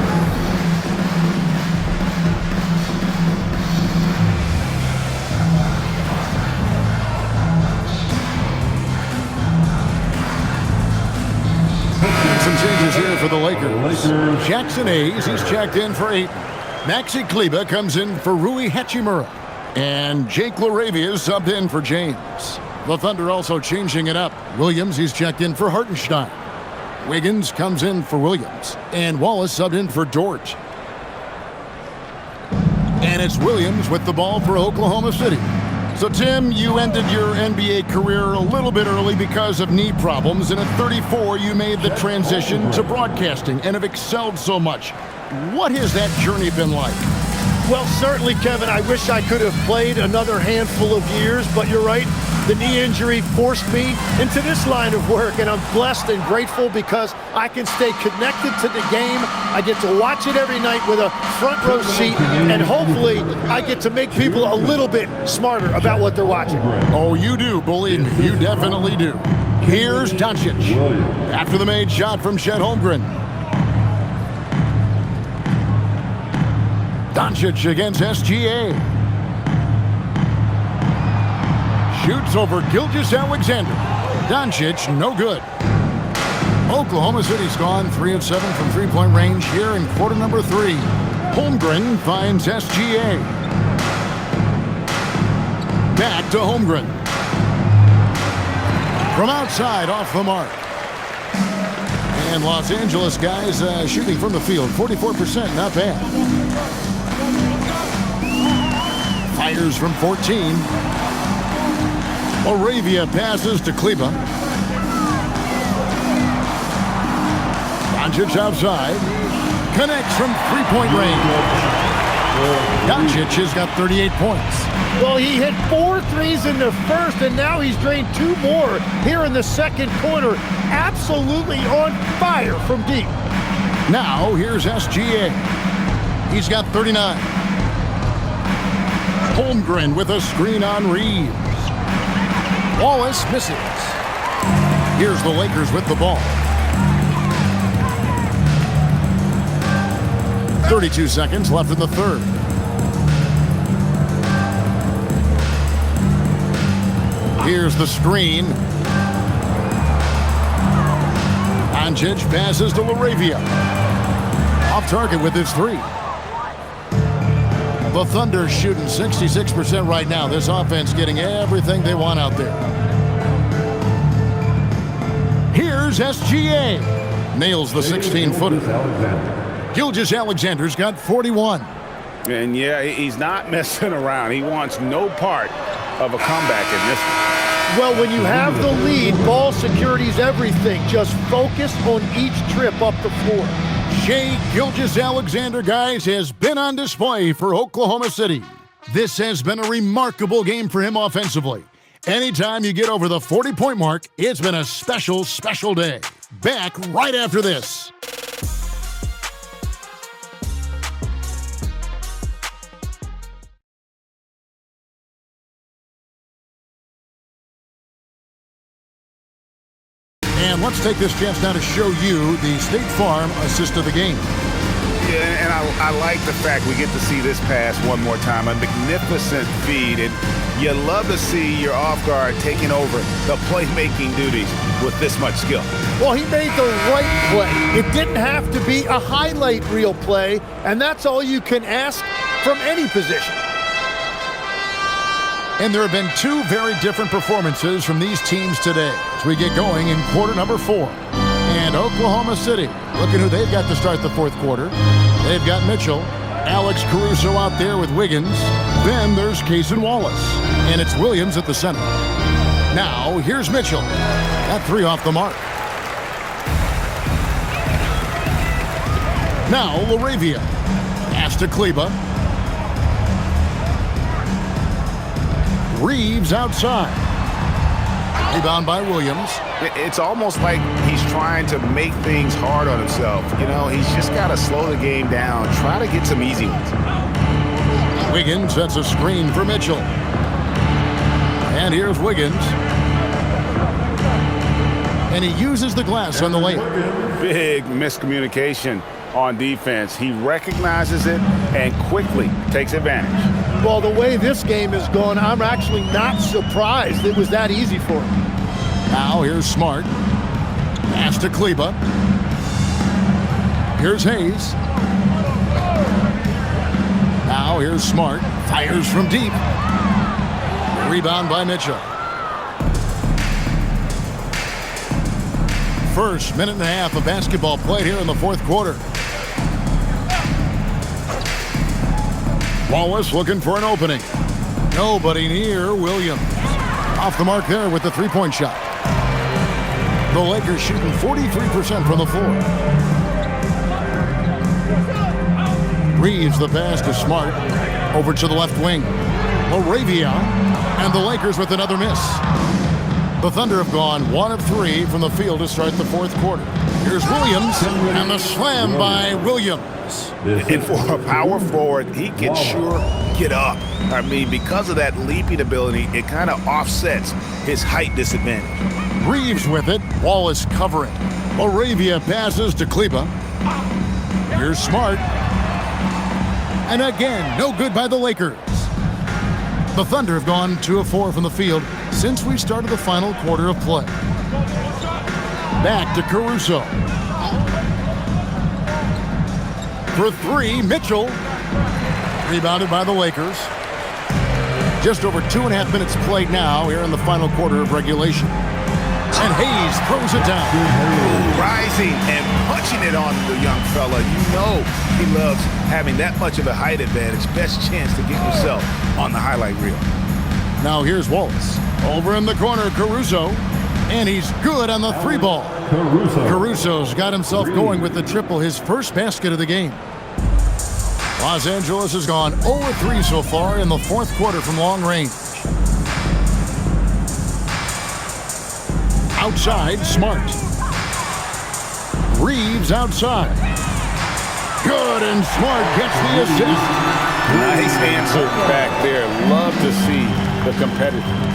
Some changes here for the Lakers. Jackson Hayes, he's checked in for 8. Maxi Kleber comes in for Rui Hachimura. And Jake LaRavia is subbed in for James. The Thunder also changing it up. Williams, he's checked in for Hartenstein. Wiggins comes in for Williams. And Wallace subbed in for Dort. And it's Williams with the ball for Oklahoma City. So, Tim, you ended your NBA career a little bit early because of knee problems, and at 34, you made the transition to broadcasting and have excelled so much. What has that journey been like? Well, certainly, Kevin, I wish I could have played another handful of years, but you're right. The knee injury forced me into this line of work, and I'm blessed and grateful because I can stay connected to the game. I get to watch it every night with a front row seat, and hopefully I get to make people a little bit smarter about what they're watching. Oh, you do, believe me. You definitely do. Here's Doncic after the made shot from Chet Holmgren. Doncic against SGA. Shoots over Gilgeous-Alexander. Doncic, no good. Oklahoma City's gone 3 of 7 from three-point range here in quarter number 3. Holmgren finds SGA. Back to Holmgren. From outside, off the mark. And Los Angeles guys shooting from the field, 44%, not bad. Fires from 14. Laravia passes to Kleber. Doncic outside. Connects from three-point range. Doncic has got 38 points. Well, he hit 4 threes in the first, and now he's drained 2 more here in the second quarter. Absolutely on fire from deep. Now, here's SGA. He's got 39. Holmgren with a screen on Reeves. Wallace misses. Here's the Lakers with the ball. 32 seconds left in the third. Here's the screen. Doncic passes to Laravia. Off target with his 3. The Thunder shooting 66% right now. This offense getting everything they want out there. Here's SGA. Nails the 16-footer. Gilgeous-Alexander's got 41. And yeah, he's not messing around. He wants no part of a comeback in this one. Well, when you have the lead, ball security's everything. Just focus on each trip up the floor. Shai Gilgeous-Alexander, guys, has been on display for Oklahoma City. This has been a remarkable game for him offensively. Anytime you get over the 40-point mark, it's been a special, special day. Back right after this. And let's take this chance now to show you the State Farm assist of the game. Yeah, and I like the fact we get to see this pass one more time. A magnificent feed, and you love to see your off guard taking over the playmaking duties with this much skill. Well, he made the right play. It didn't have to be a highlight reel play, and that's all you can ask from any position. And there have been two very different performances from these teams today as we get going in quarter number 4. And Oklahoma City, look at who they've got to start the fourth quarter. They've got Mitchell, Alex Caruso out there with Wiggins. Then there's Cason Wallace, and it's Williams at the center. Now, here's Mitchell. Got 3 off the mark. Now, LaRavia. Pass to Kleba. Reeves outside. Rebound by Williams. It's almost like he's trying to make things hard on himself. You know, he's just got to slow the game down, try to get some easy ones. Wiggins sets a screen for Mitchell. And here's Wiggins. And he uses the glass on the layup. Big miscommunication on defense. He recognizes it and quickly takes advantage. Well, the way this game is going, I'm actually not surprised it was that easy for him. Now here's Smart. Pass to Kleba. Here's Hayes. Now here's Smart. Fires from deep. Rebound by Mitchell. First minute and a half of basketball played here in the fourth quarter. Wallace looking for an opening. Nobody near Williams. Off the mark there with the three-point shot. The Lakers shooting 43% from the floor. Reeves the pass to Smart. Over to the left wing. LaRavia. And the Lakers with another miss. The Thunder have gone 1 of 3 from the field to start the fourth quarter. Here's Williams. And the slam by Williams. And for a power forward, he can sure get up. I mean, because of that leaping ability, it kind of offsets his height disadvantage. Reeves with it. Wallace covering. LaRavia passes to Kleba. Here's Smart. And again, no good by the Lakers. The Thunder have gone 2 of 4 from the field since we started the final quarter of play. Back to Caruso. For 3, Mitchell. Rebounded by the Lakers. Just over 2.5 minutes played now here in the final quarter of regulation. And Hayes throws it down. Rising and punching it on the young fella. You know he loves having that much of a height advantage. Best chance to get yourself on the highlight reel. Now here's Wallace. Over in the corner, Caruso. And he's good on the 3 ball. Caruso's got himself going with the triple, his first basket of the game. Los Angeles has gone 0-3 so far in the fourth quarter from long range. Outside, Smart. Reeves outside. Good, and Smart gets the assist. Nice answer back there. Love to see the competitiveness.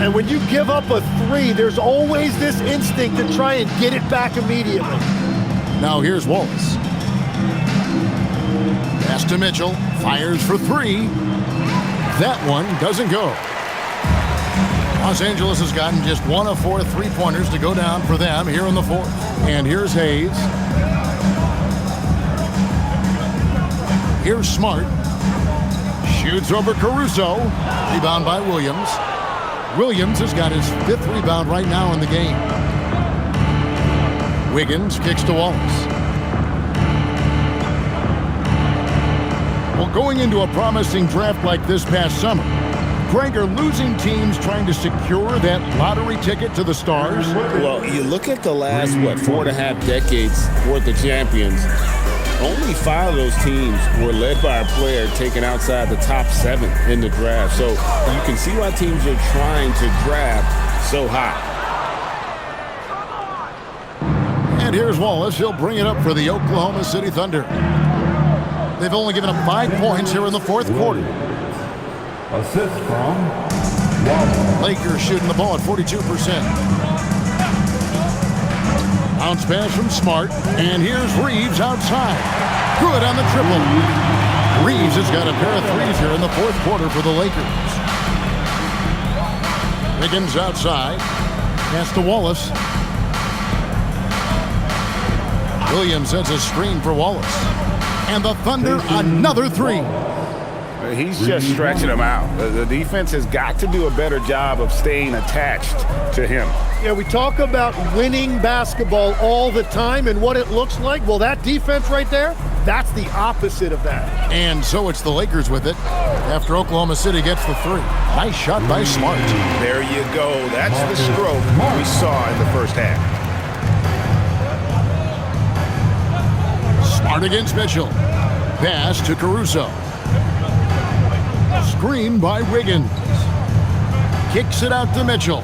And when you give up a 3, there's always this instinct to try and get it back immediately. Now here's Wallace. Pass to Mitchell. Fires for 3. That one doesn't go. Los Angeles has gotten just 1 of 4 3-pointers to go down for them here in the fourth. And here's Hayes. Here's Smart. Shoots over Caruso. Rebound by Williams. Williams has got his 5th rebound right now in the game. Wiggins kicks to Wallace. Well, going into a promising draft like this past summer, Greg, are losing teams trying to secure that lottery ticket to the stars? Well, you look at the last, 4.5 decades worth of champions. Only 5 of those teams were led by a player taken outside the top 7 in the draft. So you can see why teams are trying to draft so high. And here's Wallace. He'll bring it up for the Oklahoma City Thunder. They've only given up 5 points here in the fourth quarter. Assist from Wallace. Lakers shooting the ball at 42%. Bounce pass from Smart, and here's Reeves outside. Good on the triple. Reeves has got a pair of threes here in the fourth quarter for the Lakers. Wiggins outside. Pass to Wallace. Williams sends a screen for Wallace. And the Thunder, another three. He's just stretching him out. The defense has got to do a better job of staying attached to him. Yeah, we talk about winning basketball all the time and what it looks like. Well, that defense right there, that's the opposite of that. And so it's the Lakers with it after Oklahoma City gets the three. Nice shot by Smart. There you go. That's the stroke we saw in the first half. Smart against Mitchell. Pass to Caruso. Screen by Wiggins. Kicks it out to Mitchell.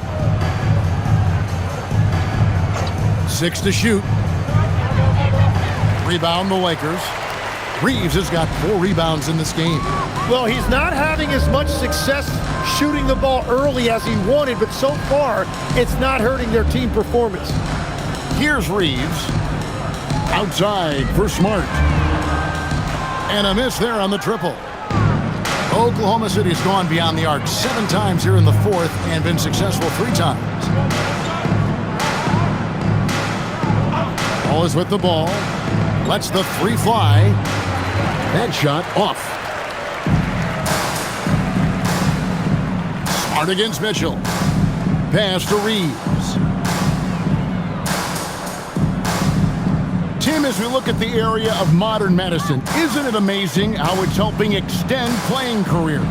6 to shoot. Rebound the Lakers. Reeves has got 4 rebounds in this game. Well, he's not having as much success shooting the ball early as he wanted, but so far, it's not hurting their team performance. Here's Reeves. Outside for Smart. And a miss there on the triple. Oklahoma City's gone beyond the arc 7 times here in the fourth and been successful 3 times. Wallace with the ball. Lets the three fly. That shot off. Smart against Mitchell. Pass to Reeves. Tim, as we look at the area of modern medicine, isn't it amazing how it's helping extend playing careers?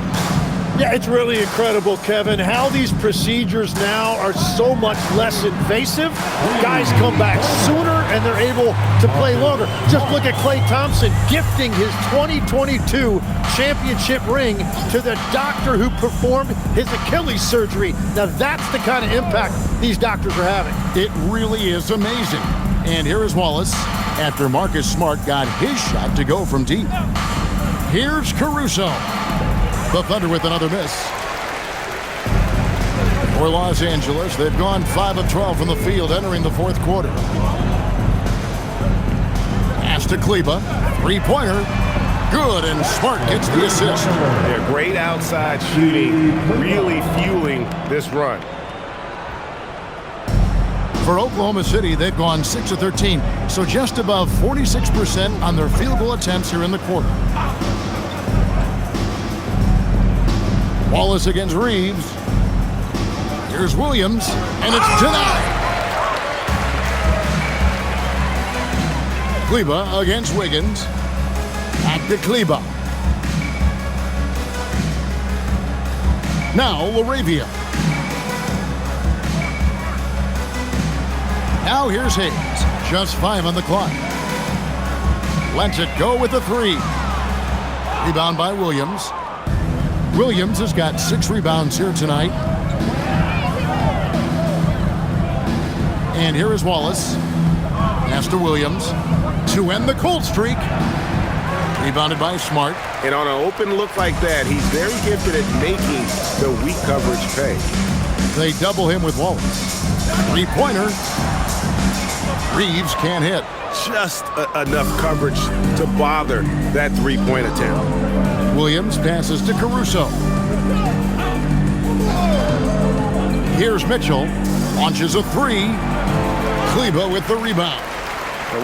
Yeah, it's really incredible, Kevin, how these procedures now are so much less invasive. Guys come back sooner and they're able to play longer. Just look at Klay Thompson gifting his 2022 championship ring to the doctor who performed his Achilles surgery. Now that's the kind of impact these doctors are having. It really is amazing. And here is Wallace after Marcus Smart got his shot to go from deep. Here's Caruso. The Thunder with another miss. For Los Angeles, they've gone 5 of 12 from the field entering the fourth quarter. Pass to Kleba. Three-pointer. Good, and Smart gets the assist. They're great outside shooting, really fueling this run. For Oklahoma City, they've gone 6 of 13, so just above 46% on their field goal attempts here in the quarter. Wallace against Reeves. Here's Williams, and it's denied. Kleba against Wiggins. Back to Kleba. Now LaRavia. Now here's Hayes. Just 5 on the clock. Lets it go with the 3. Rebound by Williams. Williams has got 6 rebounds here tonight. And here is Wallace. Pass to Williams to end the cold streak. Rebounded by Smart. And on an open look like that, he's very gifted at making the weak coverage pay. They double him with Wallace. Three-pointer. Reeves can't hit. Just enough coverage to bother that three-point attempt. Williams passes to Caruso. Here's Mitchell. Launches a 3. Kleba with the rebound.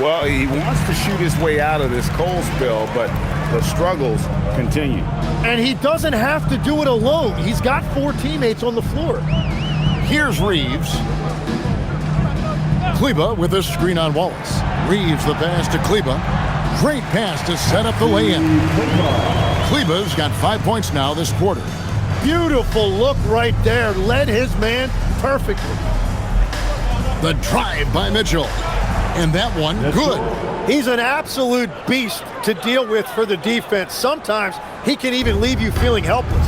Well, he wants to shoot his way out of this cold spell, but the struggles continue. And he doesn't have to do it alone. He's got 4 teammates on the floor. Here's Reeves. Kleba with a screen on Wallace. Reeves the pass to Kleba. Great pass to set up the lay-in. Kleba's got 5 points now this quarter. Beautiful look right there. Led his man perfectly. The drive by Mitchell. And that one, good. He's an absolute beast to deal with for the defense. Sometimes he can even leave you feeling helpless.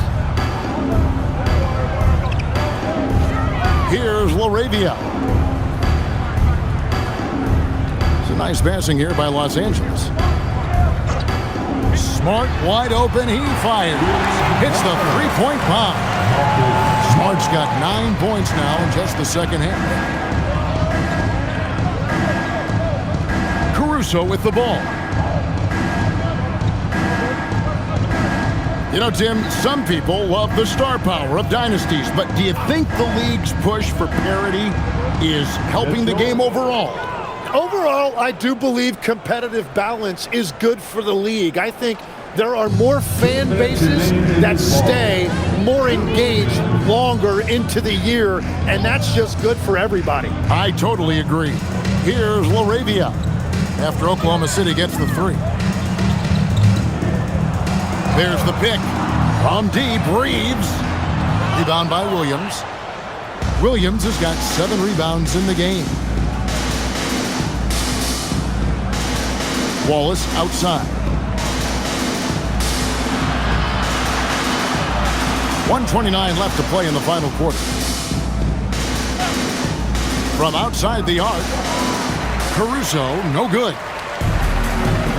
Here's LaRavia. It's a nice passing here by Los Angeles. Smart wide open, he fires. Hits the three-point bomb. Smart's got 9 points now in just the second half. Caruso with the ball. You know, Tim, some people love the star power of dynasties, but do you think the league's push for parity is helping the game overall? Overall, I do believe competitive balance is good for the league. I think there are more fan bases that stay more engaged longer into the year, and that's just good for everybody. I totally agree. Here's LaRavia after Oklahoma City gets the 3. There's the pick from deep. Reeves. Rebound by Williams. Williams has got 7 rebounds in the game. Wallace outside. 1:29 left to play in the final quarter. From outside the arc, Caruso, no good.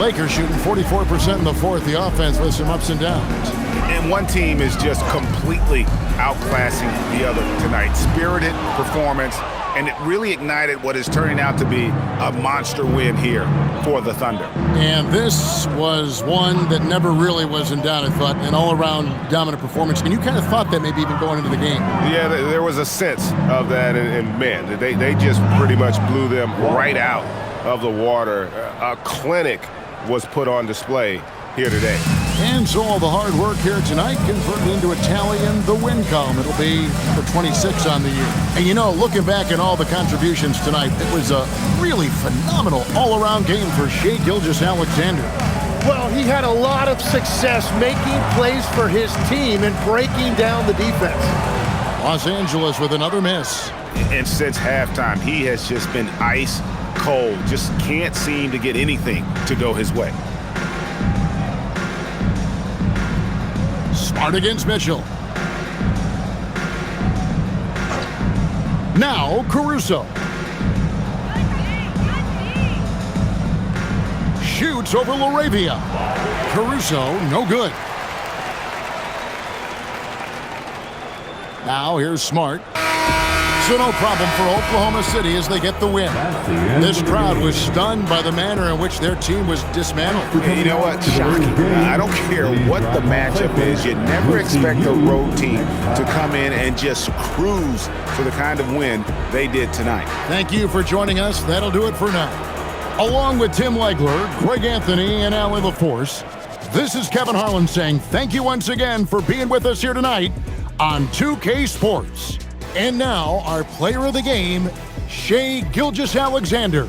Lakers shooting 44% in the fourth. The offense with some ups and downs. And one team is just completely outclassing the other tonight. Spirited performance, and it really ignited what is turning out to be a monster win here for the Thunder. And this was one that never really was in doubt, I thought, an all-around dominant performance. And you kind of thought that maybe even going into the game. Yeah, there was a sense of that, and man, they just pretty much blew them right out of the water. A clinic was put on display here today. And so all the hard work here tonight converted into a tally in the win column. It'll be number 26 on the year. And you know, looking back at all the contributions tonight, it was a really phenomenal all-around game for Shai Gilgeous-Alexander. Well, he had a lot of success making plays for his team and breaking down the defense. Los Angeles with another miss. And since halftime, he has just been ice cold. Just can't seem to get anything to go his way. Smart against Mitchell. Now Caruso. Shoots over LaRavia. Caruso, no good. Now here's Smart. So no problem for Oklahoma City as they get the win. This crowd was stunned by the manner in which their team was dismantled. You know what? Shocking. I don't care what the matchup is. You never expect a road team to come in and just cruise to the kind of win they did tonight. Thank you for joining us. That'll do it for now. Along with Tim Legler, Greg Anthony, and Allie LaForce, this is Kevin Harlan saying thank you once again for being with us here tonight on 2K Sports. And now, our player of the game, Shai Gilgeous-Alexander.